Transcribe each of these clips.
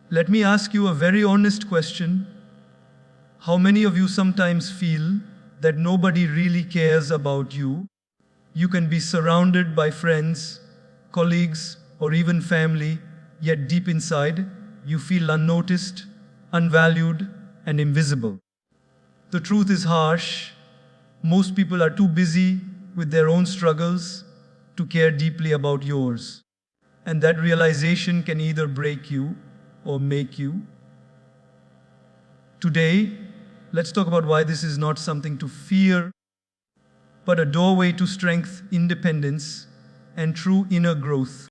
Let me ask you a very honest question. How many of you sometimes feel that nobody really cares about you? You can be surrounded by friends, colleagues, or even family, yet deep inside, you feel unnoticed, unvalued, and invisible. The truth is harsh. Most people are too busy with their own struggles to care deeply about yours. And that realization can either break you or make you. Today, let's talk about why this is not something to fear, but a doorway to strength, independence, and true inner growth.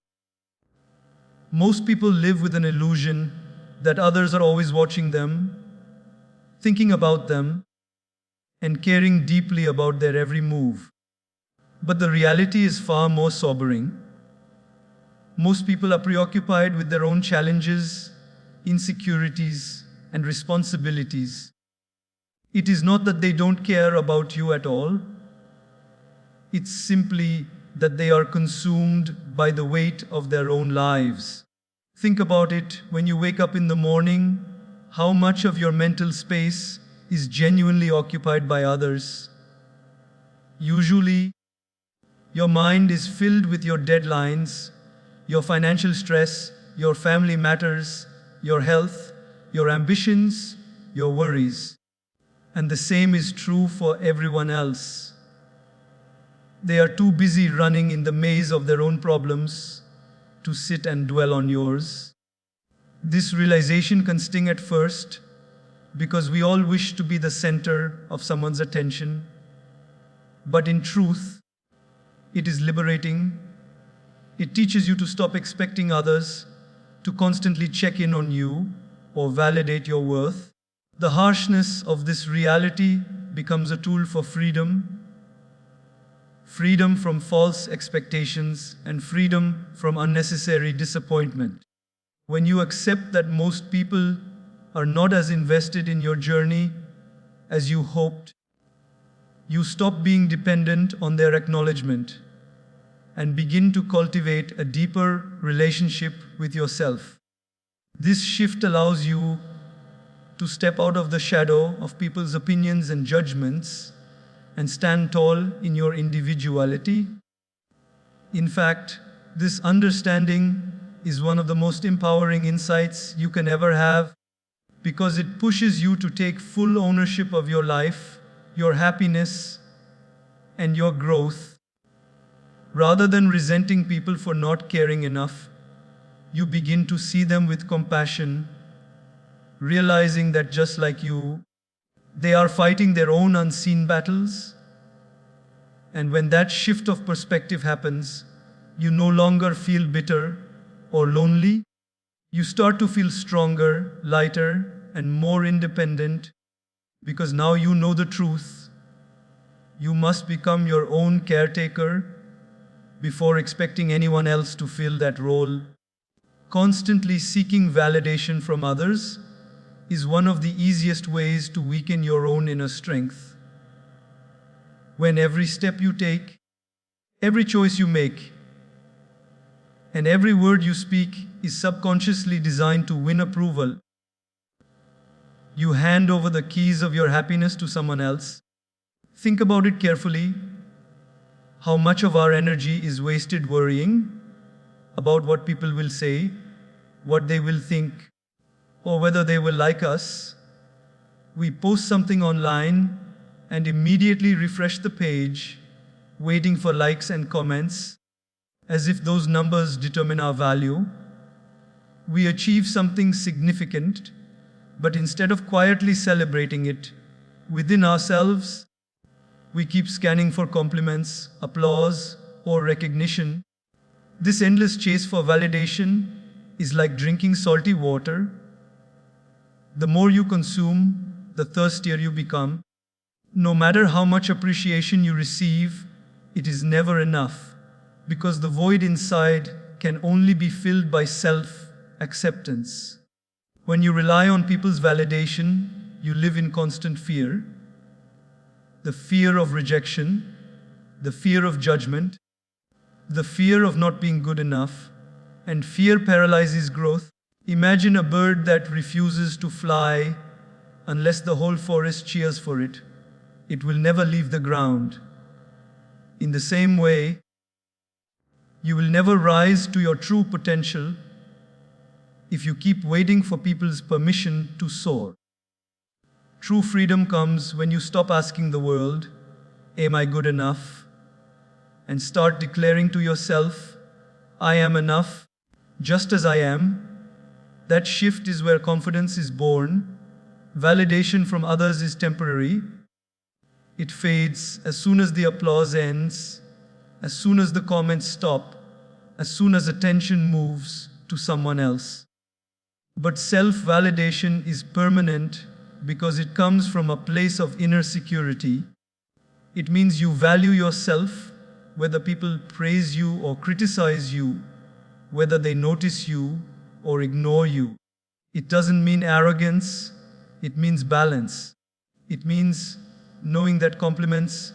Most people live with an illusion that others are always watching them, thinking about them, and caring deeply about their every move. But the reality is far more sobering. Most people are preoccupied with their own challenges, insecurities, and responsibilities. It is not that they don't care about you at all. It's simply that they are consumed by the weight of their own lives. Think about it when you wake up in the morning, how much of your mental space is genuinely occupied by others. Usually, your mind is filled with your deadlines, your financial stress, your family matters, your health, your ambitions, your worries. And the same is true for everyone else. They are too busy running in the maze of their own problems to sit and dwell on yours. This realization can sting at first because we all wish to be the center of someone's attention. But in truth, it is liberating. It teaches you to stop expecting others to constantly check in on you or validate your worth. The harshness of this reality becomes a tool for freedom. Freedom from false expectations and freedom from unnecessary disappointment. When you accept that most people are not as invested in your journey as you hoped, you stop being dependent on their acknowledgement and begin to cultivate a deeper relationship with yourself. This shift allows you to step out of the shadow of people's opinions and judgments and stand tall in your individuality. In fact, this understanding is one of the most empowering insights you can ever have because it pushes you to take full ownership of your life, your happiness, and your growth. Rather than resenting people for not caring enough, you begin to see them with compassion, realizing that just like you, they are fighting their own unseen battles. And when that shift of perspective happens, you no longer feel bitter or lonely. You start to feel stronger, lighter, and more independent because now you know the truth. You must become your own caretaker before expecting anyone else to fill that role. Constantly seeking validation from others is one of the easiest ways to weaken your own inner strength. When every step you take, every choice you make, and every word you speak is subconsciously designed to win approval, you hand over the keys of your happiness to someone else. Think about it carefully. How much of our energy is wasted worrying about what people will say, what they will think, or whether they will like us? We post something online and immediately refresh the page, waiting for likes and comments, as if those numbers determine our value. We achieve something significant, but instead of quietly celebrating it within ourselves, we keep scanning for compliments, applause, or recognition. This endless chase for validation is like drinking salty water. The more you consume, the thirstier you become. No matter how much appreciation you receive, it is never enough, because the void inside can only be filled by self-acceptance. When you rely on people's validation, you live in constant fear. The fear of rejection, the fear of judgment, the fear of not being good enough, and fear paralyzes growth. Imagine a bird that refuses to fly unless the whole forest cheers for it. It will never leave the ground. In the same way, you will never rise to your true potential if you keep waiting for people's permission to soar. True freedom comes when you stop asking the world, "Am I good enough?" and start declaring to yourself, "I am enough, just as I am." That shift is where confidence is born. Validation from others is temporary. It fades as soon as the applause ends, as soon as the comments stop, as soon as attention moves to someone else. But self-validation is permanent because it comes from a place of inner security. It means you value yourself, whether people praise you or criticize you, whether they notice you or ignore you. It doesn't mean arrogance, it means balance. It means knowing that compliments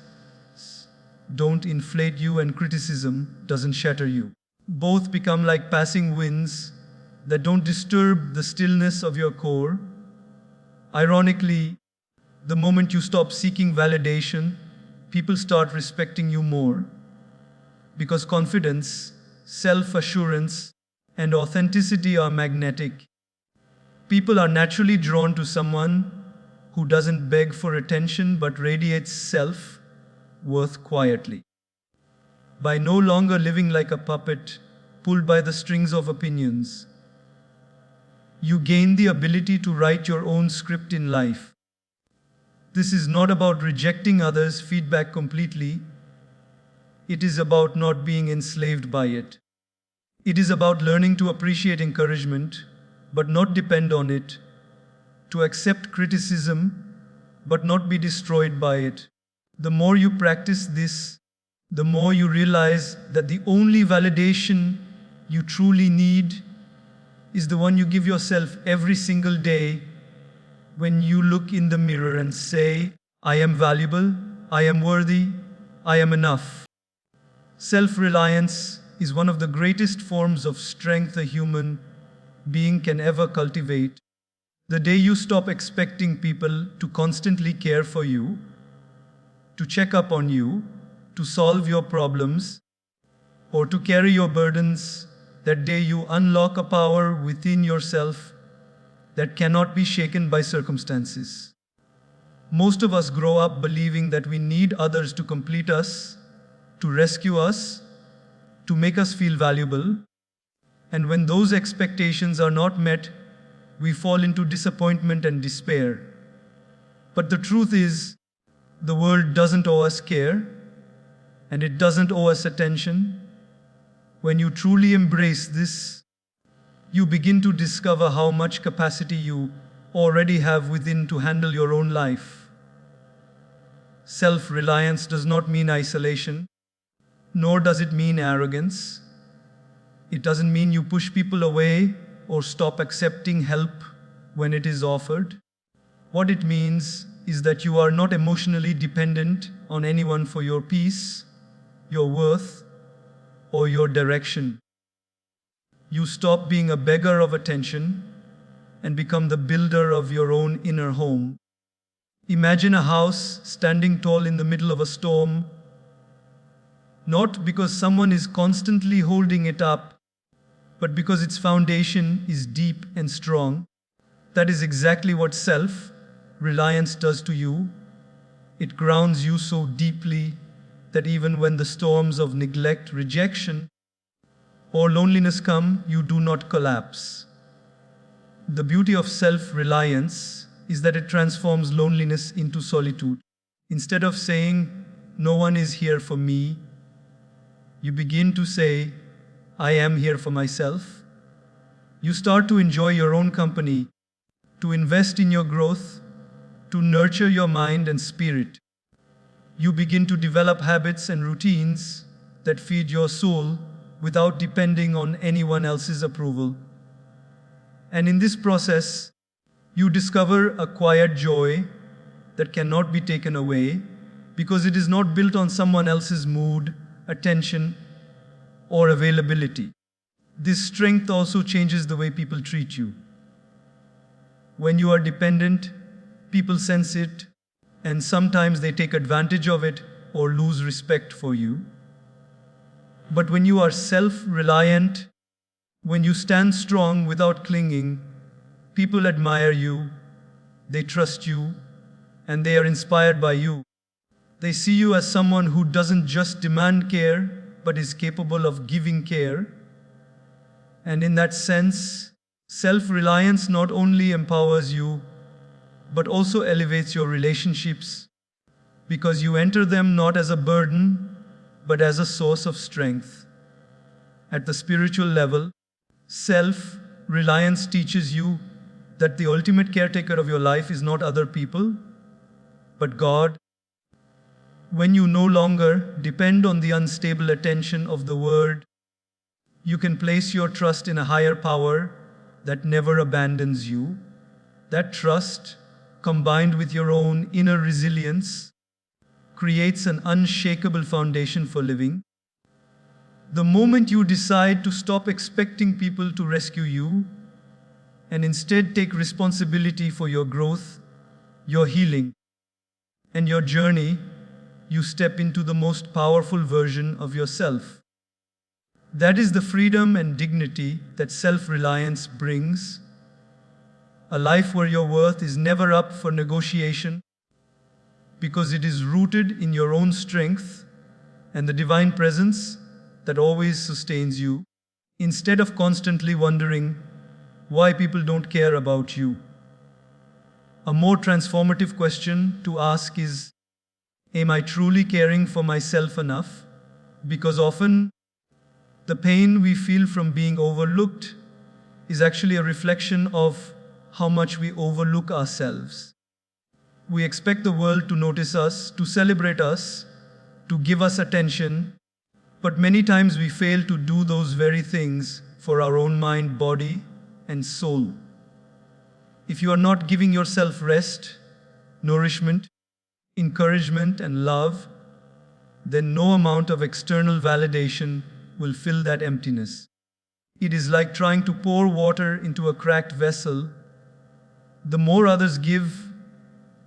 don't inflate you and criticism doesn't shatter you. Both become like passing winds that don't disturb the stillness of your core. Ironically, the moment you stop seeking validation, people start respecting you more. Because confidence, self-assurance, and authenticity are magnetic. People are naturally drawn to someone who doesn't beg for attention but radiates self-worth quietly. By no longer living like a puppet pulled by the strings of opinions, you gain the ability to write your own script in life. This is not about rejecting others' feedback completely. It is about not being enslaved by it. It is about learning to appreciate encouragement, but not depend on it, to accept criticism, but not be destroyed by it. The more you practice this, the more you realize that the only validation you truly need is the one you give yourself every single day when you look in the mirror and say, "I am valuable, I am worthy, I am enough." Self-reliance is one of the greatest forms of strength a human being can ever cultivate. The day you stop expecting people to constantly care for you, to check up on you, to solve your problems, or to carry your burdens, that day you unlock a power within yourself that cannot be shaken by circumstances. Most of us grow up believing that we need others to complete us, to rescue us, to make us feel valuable. And when those expectations are not met, we fall into disappointment and despair. But the truth is, the world doesn't owe us care, and it doesn't owe us attention. When you truly embrace this, you begin to discover how much capacity you already have within to handle your own life. Self-reliance does not mean isolation, nor does it mean arrogance. It doesn't mean you push people away or stop accepting help when it is offered. What it means is that you are not emotionally dependent on anyone for your peace, your worth, or your direction. You stop being a beggar of attention and become the builder of your own inner home. Imagine a house standing tall in the middle of a storm, not because someone is constantly holding it up, but because its foundation is deep and strong. That is exactly what self-reliance does to you. It grounds you so deeply that even when the storms of neglect, rejection, or loneliness come, you do not collapse. The beauty of self-reliance is that it transforms loneliness into solitude. Instead of saying, "No one is here for me," you begin to say, "I am here for myself." You start to enjoy your own company, to invest in your growth, to nurture your mind and spirit. You begin to develop habits and routines that feed your soul without depending on anyone else's approval. And in this process, you discover a quiet joy that cannot be taken away because it is not built on someone else's mood, attention, or availability. This strength also changes the way people treat you. When you are dependent, people sense it, and sometimes they take advantage of it or lose respect for you. But when you are self reliant, when you stand strong without clinging, people admire you, they trust you, and they are inspired by you. They see you as someone who doesn't just demand care, but is capable of giving care. And in that sense, self reliance not only empowers you, but also elevates your relationships, because you enter them not as a burden, but as a source of strength. At the spiritual level, self reliance teaches you that the ultimate caretaker of your life is not other people, but God. When you no longer depend on the unstable attention of the world, you can place your trust in a higher power that never abandons you. That trust, combined with your own inner resilience, creates an unshakable foundation for living. The moment you decide to stop expecting people to rescue you and instead take responsibility for your growth, your healing, and your journey, you step into the most powerful version of yourself. That is the freedom and dignity that self reliance brings. A life where your worth is never up for negotiation because it is rooted in your own strength and the divine presence that always sustains you, instead of constantly wondering why people don't care about you. A more transformative question to ask is, am I truly caring for myself enough? Because often, the pain we feel from being overlooked is actually a reflection of how much we overlook ourselves. We expect the world to notice us, to celebrate us, to give us attention, but many times we fail to do those very things for our own mind, body, and soul. If you are not giving yourself rest, nourishment, encouragement, and love, then no amount of external validation will fill that emptiness. It is like trying to pour water into a cracked vessel. The more others give,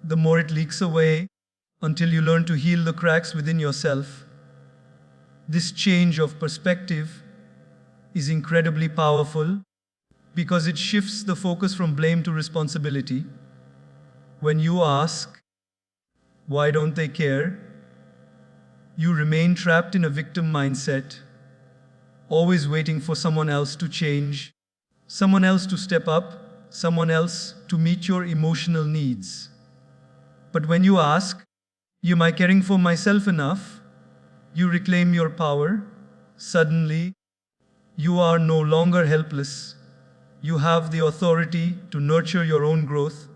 the more it leaks away until you learn to heal the cracks within yourself. This change of perspective is incredibly powerful because it shifts the focus from blame to responsibility. When you ask, why don't they care? You remain trapped in a victim mindset, always waiting for someone else to change, someone else to step up, someone else to meet your emotional needs. But when you ask, am I caring for myself enough? You reclaim your power. Suddenly, you are no longer helpless. You have the authority to nurture your own growth,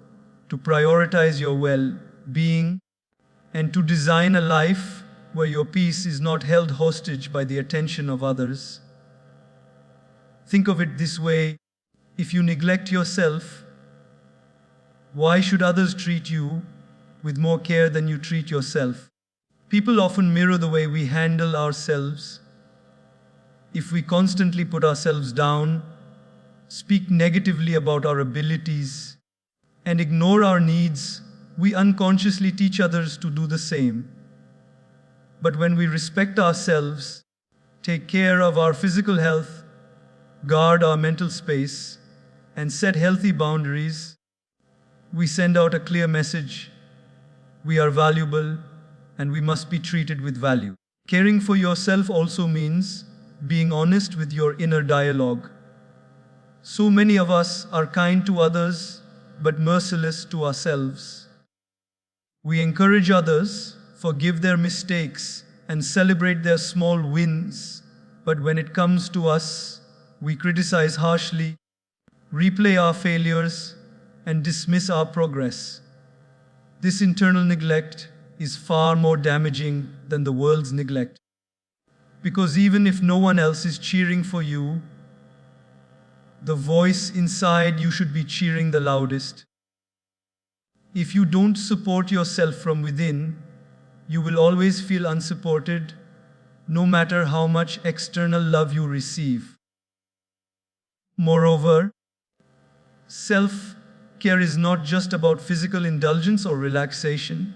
to prioritize your well-being, and to design a life where your peace is not held hostage by the attention of others. Think of it this way: if you neglect yourself, why should others treat you with more care than you treat yourself? People often mirror the way we handle ourselves. If we constantly put ourselves down, speak negatively about our abilities, and ignore our needs, we unconsciously teach others to do the same. But when we respect ourselves, take care of our physical health, guard our mental space, and set healthy boundaries, we send out a clear message: we are valuable and we must be treated with value. Caring for yourself also means being honest with your inner dialogue. So many of us are kind to others but merciless to ourselves. We encourage others, forgive their mistakes, and celebrate their small wins. But when it comes to us, we criticize harshly, replay our failures, and dismiss our progress. This internal neglect is far more damaging than the world's neglect. Because even if no one else is cheering for you, the voice inside you should be cheering the loudest. If you don't support yourself from within, you will always feel unsupported, no matter how much external love you receive. Moreover, self care is not just about physical indulgence or relaxation,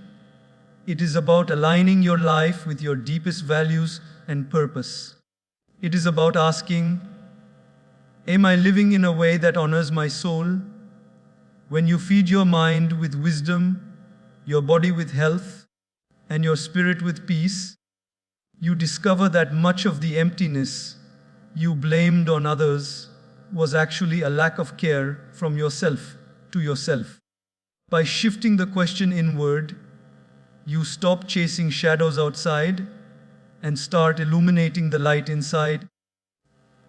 it is about aligning your life with your deepest values and purpose. It is about asking, am I living in a way that honors my soul? When you feed your mind with wisdom, your body with health, and your spirit with peace, you discover that much of the emptiness you blamed on others was actually a lack of care from yourself to yourself. By shifting the question inward, you stop chasing shadows outside and start illuminating the light inside.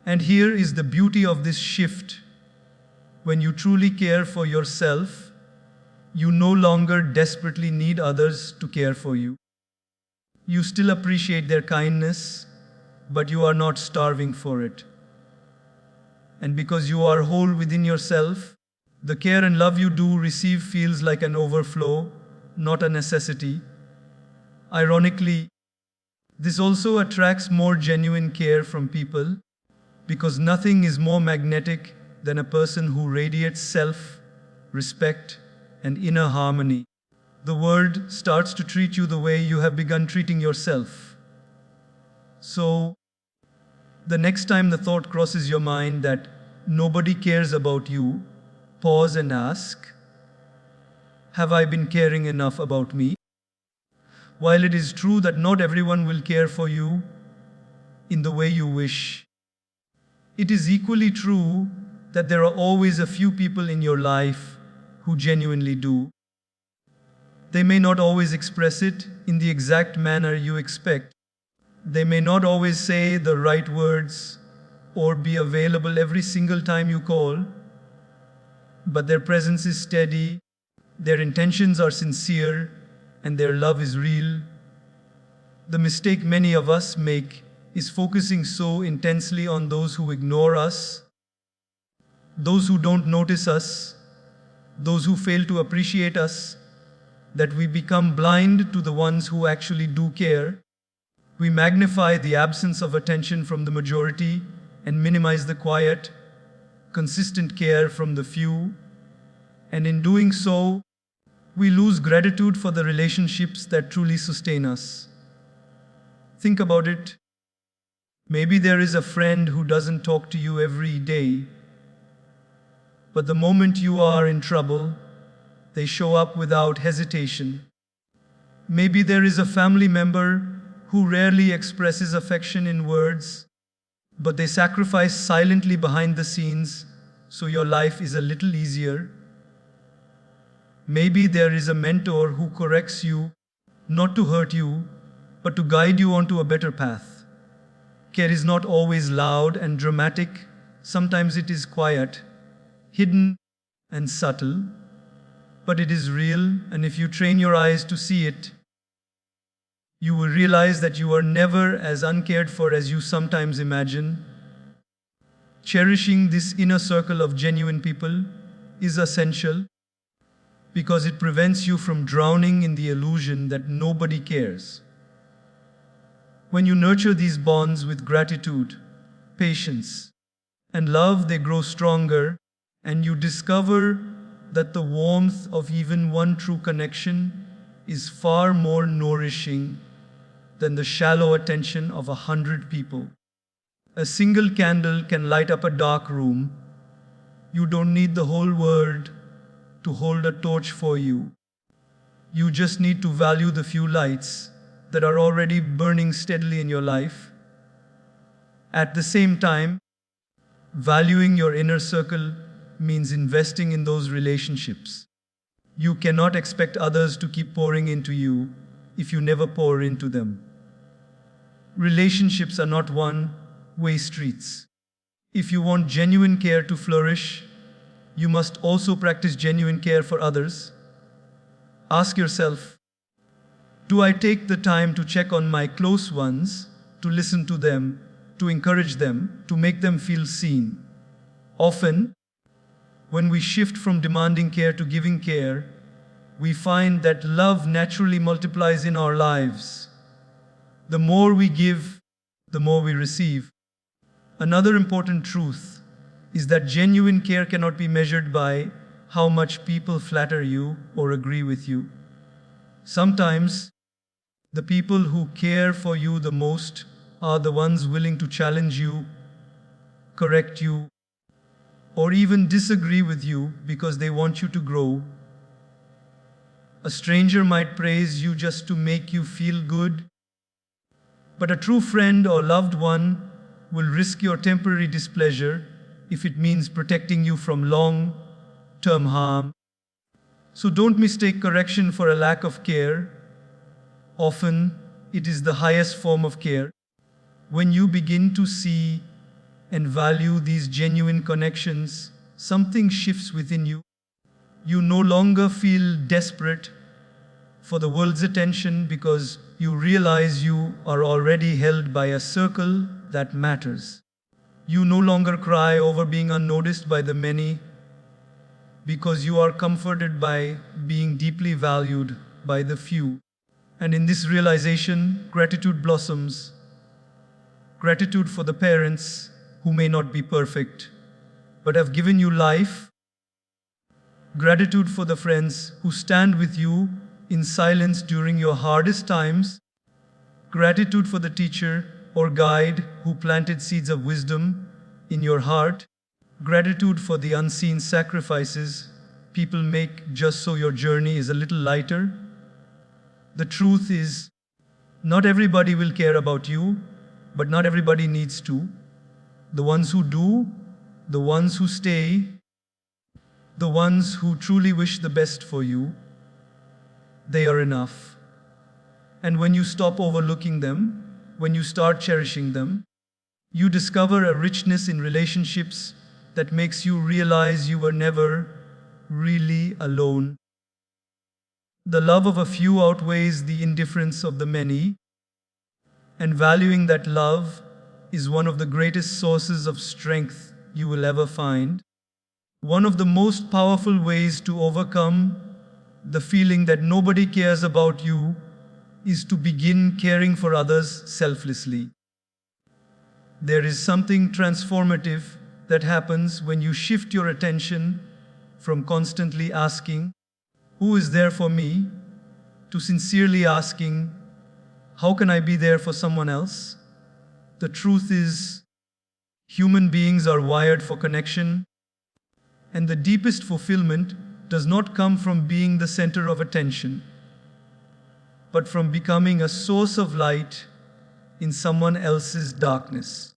And here is the beauty of this shift. When you truly care for yourself, you no longer desperately need others to care for you. You still appreciate their kindness, but you are not starving for it. And because you are whole within yourself, the care and love you do receive feels like an overflow, not a necessity. Ironically, this also attracts more genuine care from people, because nothing is more magnetic than a person who radiates self, respect, and inner harmony. The world starts to treat you the way you have begun treating yourself. So, the next time the thought crosses your mind that nobody cares about you, pause and ask, have I been caring enough about me? While it is true that not everyone will care for you in the way you wish, it is equally true that there are always a few people in your life who genuinely do. They may not always express it in the exact manner you expect. They may not always say the right words or be available every single time you call, but their presence is steady, their intentions are sincere, and their love is real. The mistake many of us make is focusing so intensely on those who ignore us, those who don't notice us, those who fail to appreciate us, that we become blind to the ones who actually do care. We magnify the absence of attention from the majority and minimize the quiet, consistent care from the few. And in doing so, we lose gratitude for the relationships that truly sustain us. Think about it. Maybe there is a friend who doesn't talk to you every day, but the moment you are in trouble, they show up without hesitation. Maybe there is a family member who rarely expresses affection in words, but they sacrifice silently behind the scenes so your life is a little easier. Maybe there is a mentor who corrects you, not to hurt you, but to guide you onto a better path. Care is not always loud and dramatic. Sometimes it is quiet, hidden, and subtle. But it is real, and if you train your eyes to see it, you will realize that you are never as uncared for as you sometimes imagine. Cherishing this inner circle of genuine people is essential because it prevents you from drowning in the illusion that nobody cares. When you nurture these bonds with gratitude, patience, and love, they grow stronger, and you discover that the warmth of even one true connection is far more nourishing than the shallow attention of 100 people. A single candle can light up a dark room. You don't need the whole world to hold a torch for you. You just need to value the few lights that are already burning steadily in your life. At the same time, valuing your inner circle means investing in those relationships. You cannot expect others to keep pouring into you if you never pour into them. Relationships are not one-way streets. If you want genuine care to flourish, you must also practice genuine care for others. Ask yourself, do I take the time to check on my close ones, to listen to them, to encourage them, to make them feel seen? Often, when we shift from demanding care to giving care, we find that love naturally multiplies in our lives. The more we give, the more we receive. Another important truth is that genuine care cannot be measured by how much people flatter you or agree with you. Sometimes, the people who care for you the most are the ones willing to challenge you, correct you, or even disagree with you because they want you to grow. A stranger might praise you just to make you feel good, but a true friend or loved one will risk your temporary displeasure if it means protecting you from long-term harm. So don't mistake correction for a lack of care. Often, it is the highest form of care. When you begin to see and value these genuine connections, something shifts within you. You no longer feel desperate for the world's attention because you realize you are already held by a circle that matters. You no longer cry over being unnoticed by the many because you are comforted by being deeply valued by the few. And in this realization, gratitude blossoms. Gratitude for the parents who may not be perfect, but have given you life. Gratitude for the friends who stand with you in silence during your hardest times. Gratitude for the teacher or guide who planted seeds of wisdom in your heart. Gratitude for the unseen sacrifices people make just so your journey is a little lighter. The truth is, not everybody will care about you, but not everybody needs to. The ones who do, the ones who stay, the ones who truly wish the best for you, they are enough. And when you stop overlooking them, when you start cherishing them, you discover a richness in relationships that makes you realize you were never really alone. The love of a few outweighs the indifference of the many, and valuing that love is one of the greatest sources of strength you will ever find. One of the most powerful ways to overcome the feeling that nobody cares about you is to begin caring for others selflessly. There is something transformative that happens when you shift your attention from constantly asking, "Who is there for me?" to sincerely asking, "How can I be there for someone else?" The truth is, human beings are wired for connection, and the deepest fulfillment does not come from being the center of attention, but from becoming a source of light in someone else's darkness.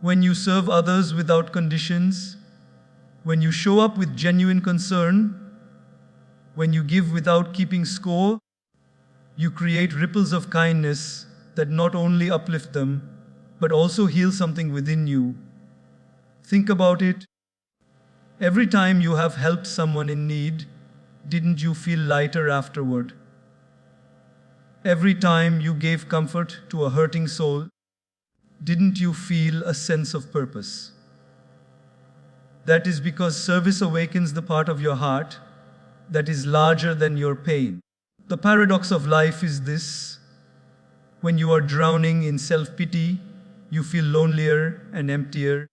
When you serve others without conditions, when you show up with genuine concern, when you give without keeping score, you create ripples of kindness that not only uplift them, but also heal something within you. Think about it. Every time you have helped someone in need, didn't you feel lighter afterward? Every time you gave comfort to a hurting soul, didn't you feel a sense of purpose? That is because service awakens the part of your heart that is larger than your pain. The paradox of life is this: when you are drowning in self-pity, you feel lonelier and emptier.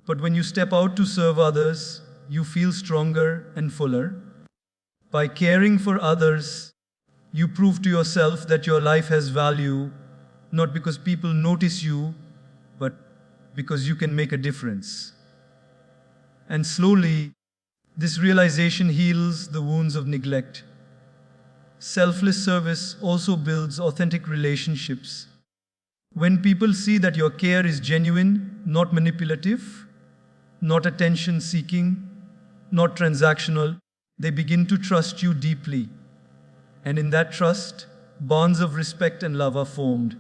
But when you step out to serve others, you feel stronger and fuller. By caring for others, you prove to yourself that your life has value, not because people notice you, but because you can make a difference. And slowly, this realization heals the wounds of neglect. Selfless service also builds authentic relationships. When people see that your care is genuine, not manipulative, not attention-seeking, not transactional, they begin to trust you deeply. And in that trust, bonds of respect and love are formed.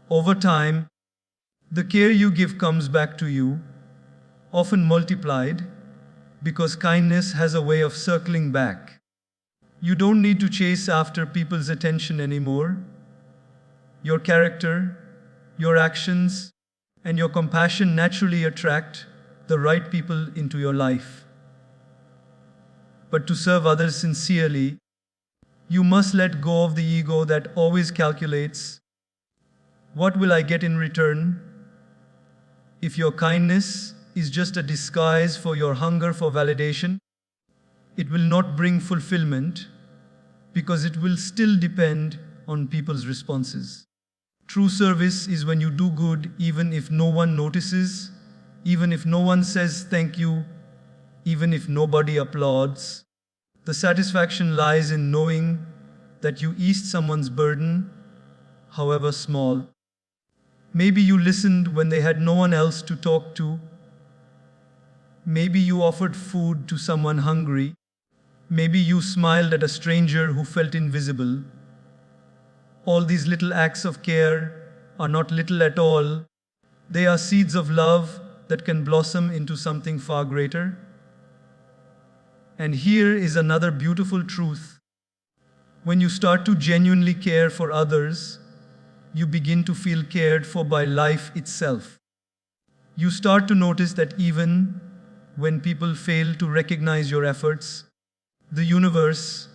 Over time, the care you give comes back to you, often multiplied, because kindness has a way of circling back. You don't need to chase after people's attention anymore. Your character, your actions, and your compassion naturally attract the right people into your life. But to serve others sincerely, you must let go of the ego that always calculates, "What will I get in return?" If your kindness is just a disguise for your hunger for validation. It will not bring fulfillment because it will still depend on people's responses. True service is when you do good even if no one notices, even if no one says thank you, even if nobody applauds. The satisfaction lies in knowing that you eased someone's burden, however small. Maybe you listened when they had no one else to talk to. Maybe you offered food to someone hungry. Maybe you smiled at a stranger who felt invisible. All these little acts of care are not little at all. They are seeds of love that can blossom into something far greater. And here is another beautiful truth. When you start to genuinely care for others, you begin to feel cared for by life itself. You start to notice that even when people fail to recognize your efforts, the universe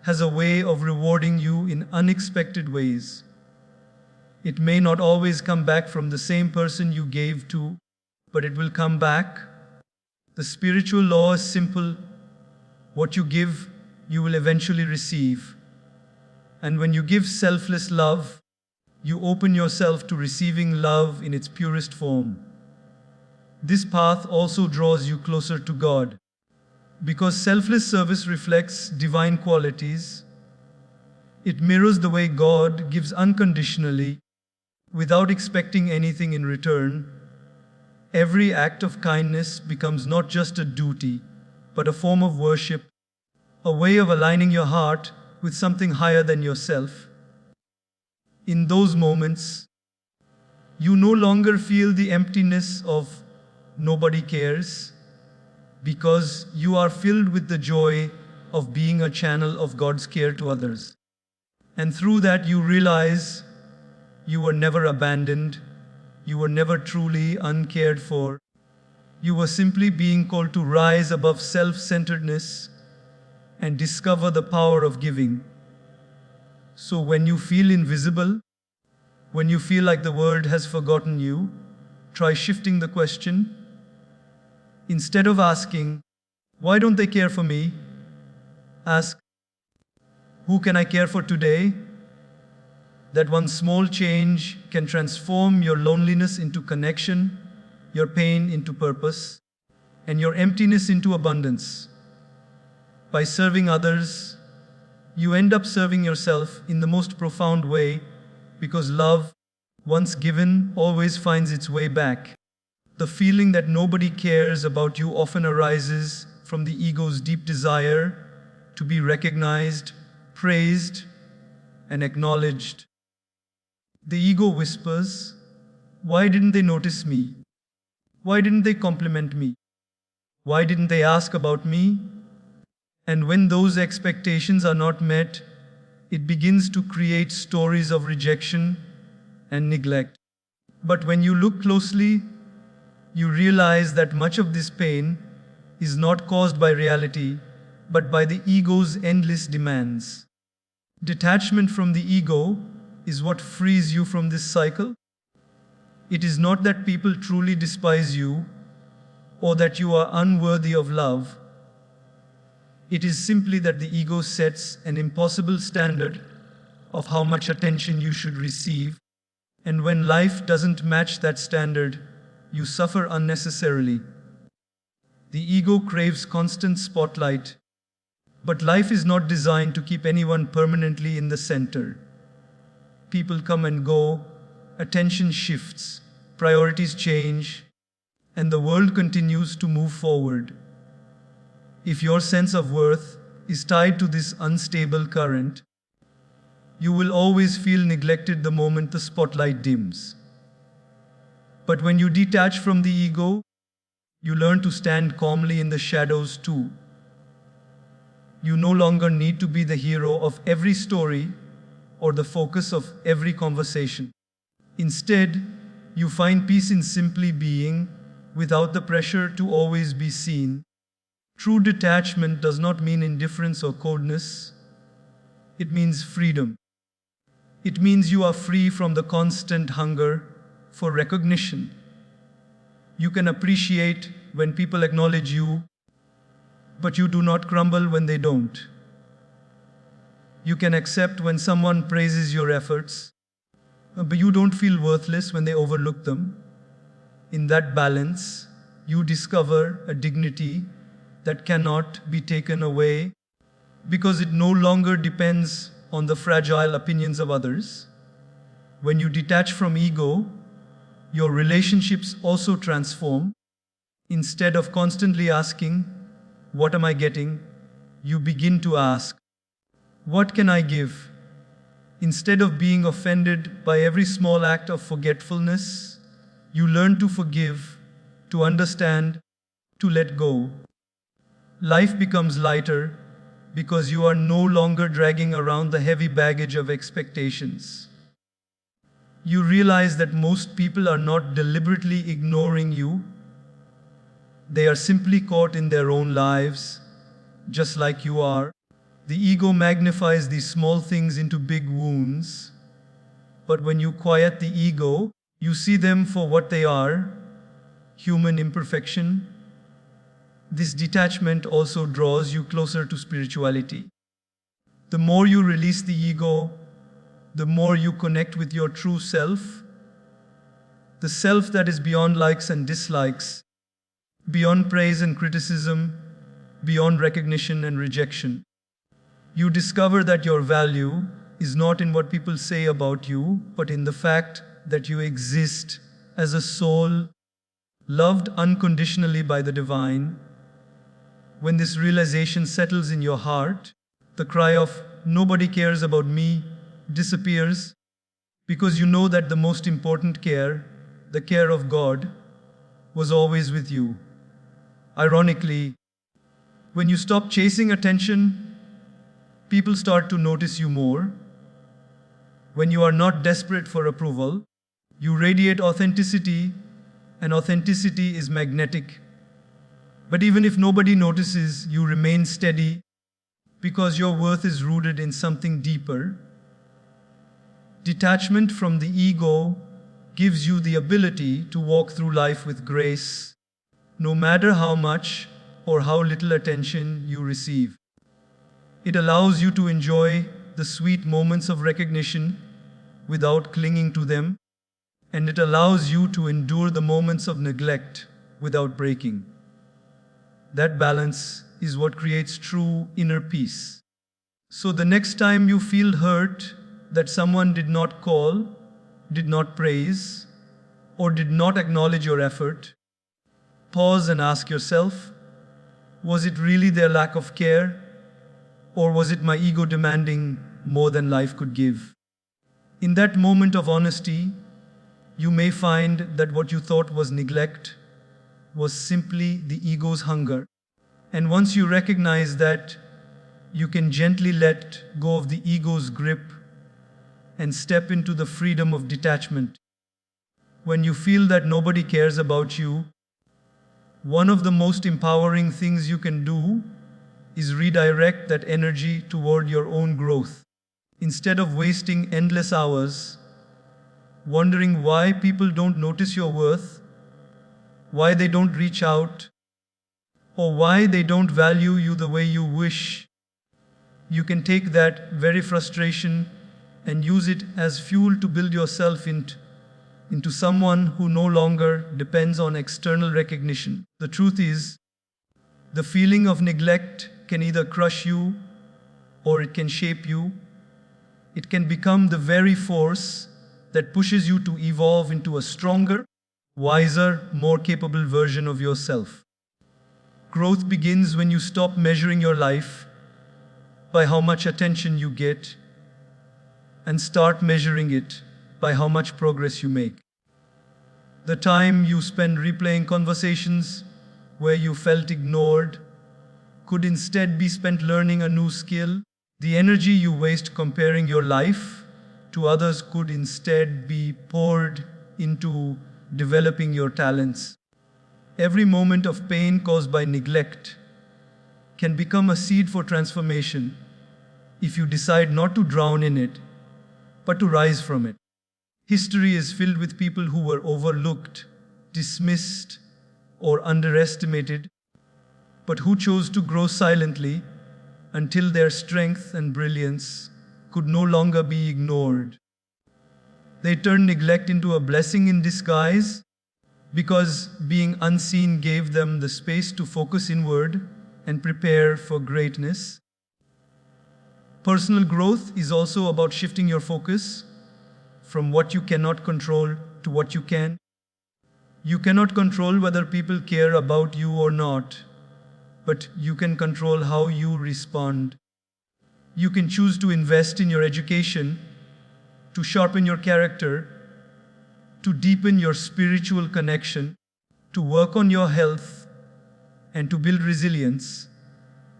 has a way of rewarding you in unexpected ways. It may not always come back from the same person you gave to, but it will come back. The spiritual law is simple. What you give, you will eventually receive. And when you give selfless love, you open yourself to receiving love in its purest form. This path also draws you closer to God. Because selfless service reflects divine qualities, it mirrors the way God gives unconditionally, without expecting anything in return. Every act of kindness becomes not just a duty, but a form of worship, a way of aligning your heart with something higher than yourself. In those moments, you no longer feel the emptiness of nobody cares, because you are filled with the joy of being a channel of God's care to others. And through that, you realize you were never abandoned, you were never truly uncared for. You were simply being called to rise above self-centeredness and discover the power of giving. So when you feel invisible, when you feel like the world has forgotten you, try shifting the question. Instead of asking, "Why don't they care for me?" ask, "Who can I care for today?" That one small change can transform your loneliness into connection, your pain into purpose, and your emptiness into abundance. By serving others, you end up serving yourself in the most profound way, because love, once given, always finds its way back. The feeling that nobody cares about you often arises from the ego's deep desire to be recognized, praised, and acknowledged. The ego whispers, "Why didn't they notice me? Why didn't they compliment me? Why didn't they ask about me?" And when those expectations are not met, it begins to create stories of rejection and neglect. But when you look closely, you realize that much of this pain is not caused by reality, but by the ego's endless demands. Detachment from the ego is what frees you from this cycle. It is not that people truly despise you or that you are unworthy of love. It is simply that the ego sets an impossible standard of how much attention you should receive, and when life doesn't match that standard, you suffer unnecessarily. The ego craves constant spotlight, but life is not designed to keep anyone permanently in the center. People come and go, attention shifts, priorities change, and the world continues to move forward. If your sense of worth is tied to this unstable current, you will always feel neglected the moment the spotlight dims. But when you detach from the ego, you learn to stand calmly in the shadows too. You no longer need to be the hero of every story or the focus of every conversation. Instead, you find peace in simply being, without the pressure to always be seen. True detachment does not mean indifference or coldness. It means freedom. It means you are free from the constant hunger for recognition. You can appreciate when people acknowledge you, but you do not crumble when they don't. You can accept when someone praises your efforts, but you don't feel worthless when they overlook them. In that balance, you discover a dignity that cannot be taken away because it no longer depends on the fragile opinions of others. When you detach from ego, your relationships also transform. Instead of constantly asking, "What am I getting?" you begin to ask, "What can I give?" Instead of being offended by every small act of forgetfulness, you learn to forgive, to understand, to let go. Life becomes lighter because you are no longer dragging around the heavy baggage of expectations. You realize that most people are not deliberately ignoring you. They are simply caught in their own lives, just like you are. The ego magnifies these small things into big wounds, but when you quiet the ego, you see them for what they are, human imperfection. This detachment also draws you closer to spirituality. The more you release the ego, the more you connect with your true self, the self that is beyond likes and dislikes, beyond praise and criticism, beyond recognition and rejection. You discover that your value is not in what people say about you, but in the fact that you exist as a soul, loved unconditionally by the divine. When this realization settles in your heart, the cry of "nobody cares about me" disappears because you know that the most important care, the care of God, was always with you. Ironically, when you stop chasing attention, people start to notice you more. When you are not desperate for approval, you radiate authenticity, and authenticity is magnetic. But even if nobody notices, you remain steady because your worth is rooted in something deeper. Detachment from the ego gives you the ability to walk through life with grace, no matter how much or how little attention you receive. It allows you to enjoy the sweet moments of recognition without clinging to them, and it allows you to endure the moments of neglect without breaking. That balance is what creates true inner peace. So the next time you feel hurt that someone did not call, did not praise, or did not acknowledge your effort, pause and ask yourself, was it really their lack of care, or was it my ego demanding more than life could give? In that moment of honesty, you may find that what you thought was neglect was simply the ego's hunger. And once you recognize that, you can gently let go of the ego's grip and step into the freedom of detachment. When you feel that nobody cares about you, one of the most empowering things you can do is redirect that energy toward your own growth. Instead of wasting endless hours wondering why people don't notice your worth, why they don't reach out, or why they don't value you the way you wish, you can take that very frustration and use it as fuel to build yourself into someone who no longer depends on external recognition. The truth is, the feeling of neglect can either crush you or it can shape you. It can become the very force that pushes you to evolve into a stronger, wiser, more capable version of yourself. Growth begins when you stop measuring your life by how much attention you get and start measuring it by how much progress you make. The time you spend replaying conversations where you felt ignored could instead be spent learning a new skill. The energy you waste comparing your life to others could instead be poured into developing your talents. Every moment of pain caused by neglect can become a seed for transformation if you decide not to drown in it, but to rise from it. History is filled with people who were overlooked, dismissed, or underestimated, but who chose to grow silently until their strength and brilliance could no longer be ignored. They turned neglect into a blessing in disguise because being unseen gave them the space to focus inward and prepare for greatness. Personal growth is also about shifting your focus from what you cannot control to what you can. You cannot control whether people care about you or not, but you can control how you respond. You can choose to invest in your education, to sharpen your character, to deepen your spiritual connection, to work on your health, and to build resilience.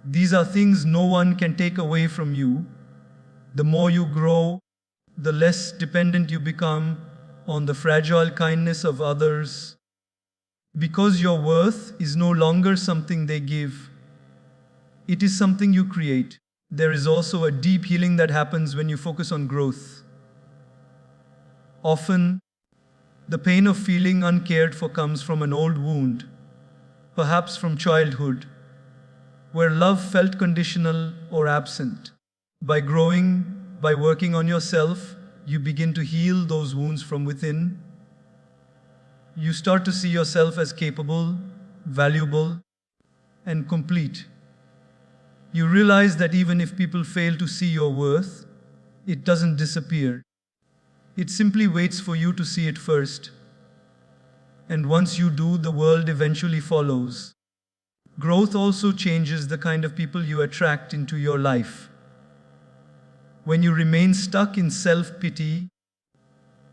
These are things no one can take away from you. The more you grow, the less dependent you become on the fragile kindness of others. Because your worth is no longer something they give, it is something you create. There is also a deep healing that happens when you focus on growth. Often, the pain of feeling uncared for comes from an old wound, perhaps from childhood, where love felt conditional or absent. By growing, by working on yourself, you begin to heal those wounds from within. You start to see yourself as capable, valuable, and complete. You realize that even if people fail to see your worth, it doesn't disappear. It simply waits for you to see it first. And once you do, the world eventually follows. Growth also changes the kind of people you attract into your life. When you remain stuck in self-pity,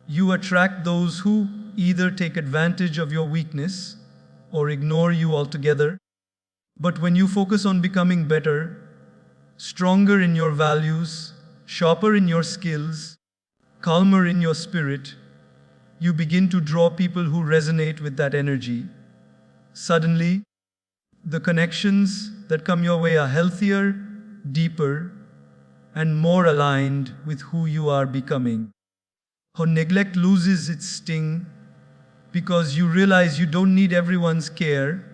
you attract those who either take advantage of your weakness or ignore you altogether. But when you focus on becoming better, stronger in your values, sharper in your skills, calmer in your spirit, you begin to draw people who resonate with that energy. Suddenly, the connections that come your way are healthier, deeper, and more aligned with who you are becoming. How neglect loses its sting because you realize you don't need everyone's care.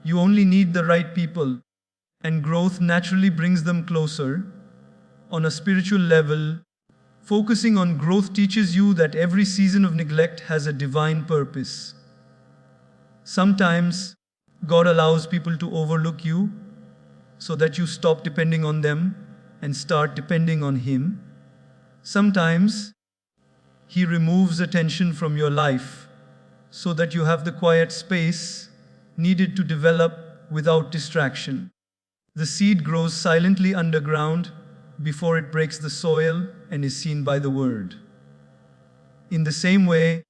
You only need the right people, and growth naturally brings them closer. On a spiritual level, focusing on growth teaches you that every season of neglect has a divine purpose. Sometimes, God allows people to overlook you so that you stop depending on them and start depending on Him. Sometimes, He removes attention from your life so that you have the quiet space needed to develop without distraction. The seed grows silently underground before it breaks the soil and is seen by the world. In the same way,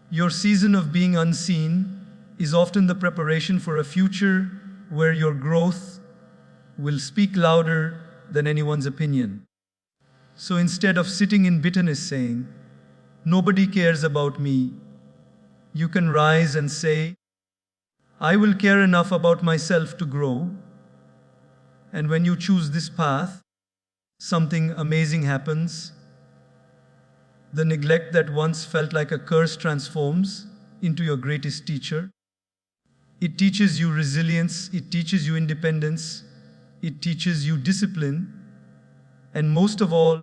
your season of being unseen is often the preparation for a future where your growth will speak louder than anyone's opinion. So instead of sitting in bitterness saying, "Nobody cares about me," you can rise and say, "I will care enough about myself to grow." And when you choose this path, something amazing happens. The neglect that once felt like a curse transforms into your greatest teacher. It teaches you resilience, it teaches you independence, it teaches you discipline, and most of all,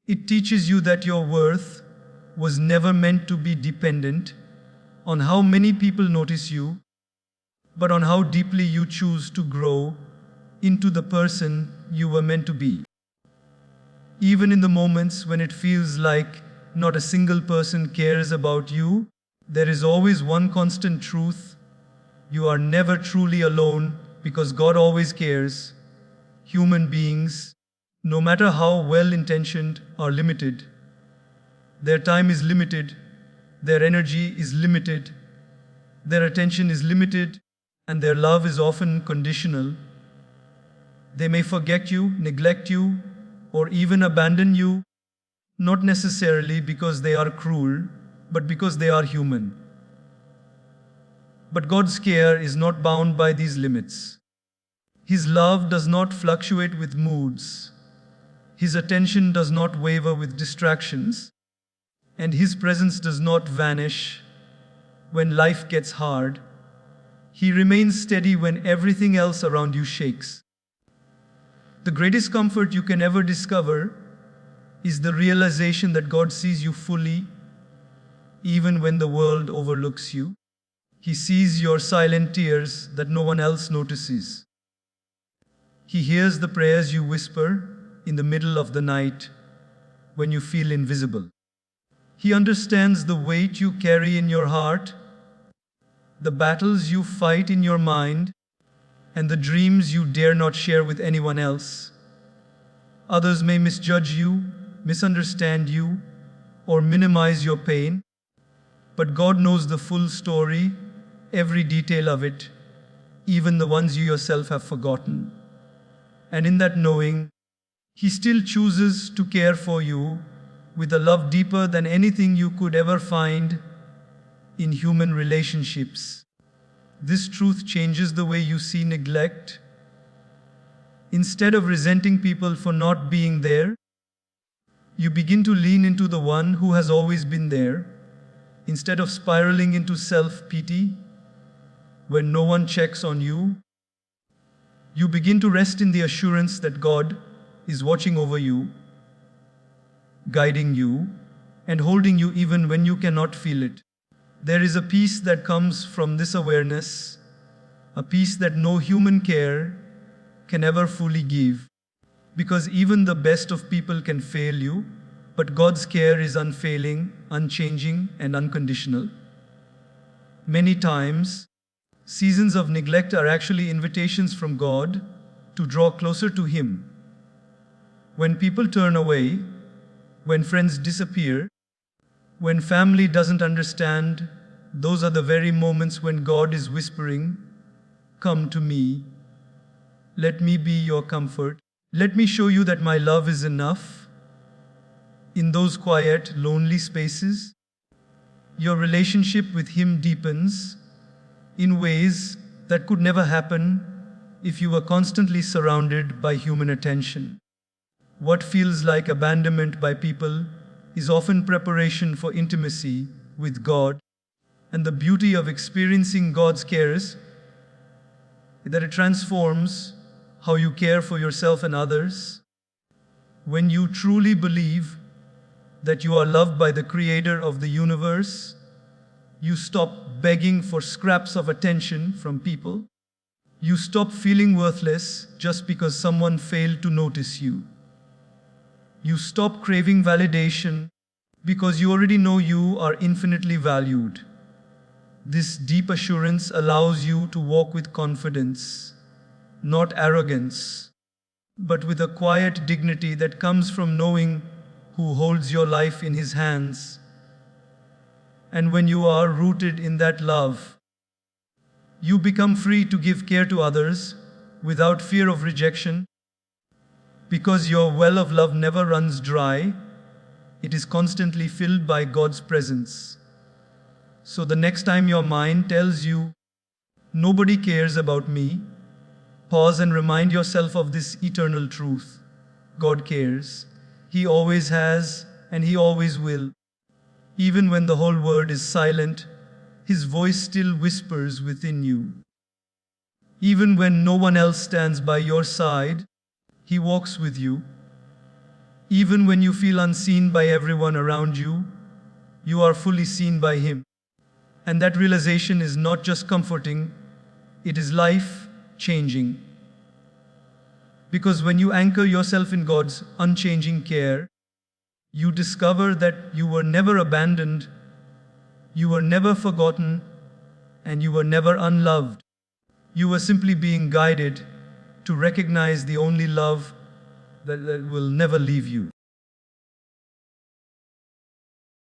it teaches you that your worth was never meant to be dependent on how many people notice you, but on how deeply you choose to grow into the person you were meant to be. Even in the moments when it feels like not a single person cares about you, there is always one constant truth: you are never truly alone because God always cares. Human beings, no matter how well-intentioned, are limited. Their time is limited, their energy is limited, their attention is limited, and their love is often conditional. They may forget you, neglect you, or even abandon you, not necessarily because they are cruel, but because they are human. But God's care is not bound by these limits. His love does not fluctuate with moods. His attention does not waver with distractions, and His presence does not vanish when life gets hard. He remains steady when everything else around you shakes. The greatest comfort you can ever discover is the realization that God sees you fully, even when the world overlooks you. He sees your silent tears that no one else notices. He hears the prayers you whisper in the middle of the night when you feel invisible. He understands the weight you carry in your heart, the battles you fight in your mind, and the dreams you dare not share with anyone else. Others may misjudge you, misunderstand you, or minimize your pain, but God knows the full story, every detail of it, even the ones you yourself have forgotten. And in that knowing, He still chooses to care for you with a love deeper than anything you could ever find in human relationships. This truth changes the way you see neglect. Instead of resenting people for not being there, you begin to lean into the one who has always been there. Instead of spiraling into self-pity when no one checks on you, you begin to rest in the assurance that God is watching over you, guiding you, and holding you even when you cannot feel it. There is a peace that comes from this awareness, a peace that no human care can ever fully give, because even the best of people can fail you, but God's care is unfailing, unchanging, and unconditional. Many times, seasons of neglect are actually invitations from God to draw closer to Him. When people turn away, when friends disappear, when family doesn't understand, those are the very moments when God is whispering, "Come to me. Let me be your comfort. Let me show you that my love is enough." In those quiet, lonely spaces, your relationship with Him deepens in ways that could never happen if you were constantly surrounded by human attention. What feels like abandonment by people is often preparation for intimacy with God, and the beauty of experiencing God's cares is that it transforms how you care for yourself and others. When you truly believe that you are loved by the Creator of the universe, you stop begging for scraps of attention from people. You stop feeling worthless just because someone failed to notice you. You stop craving validation because you already know you are infinitely valued. This deep assurance allows you to walk with confidence, not arrogance, but with a quiet dignity that comes from knowing who holds your life in His hands. And when you are rooted in that love, you become free to give care to others without fear of rejection, because your well of love never runs dry. It is constantly filled by God's presence. So the next time your mind tells you, "Nobody cares about me," pause and remind yourself of this eternal truth. God cares. He always has, and He always will. Even when the whole world is silent, His voice still whispers within you. Even when no one else stands by your side, He walks with you. Even when you feel unseen by everyone around you, you are fully seen by Him. And that realization is not just comforting, it is life-changing. Because when you anchor yourself in God's unchanging care, you discover that you were never abandoned, you were never forgotten, and you were never unloved. You were simply being guided to recognize the only love that will never leave you.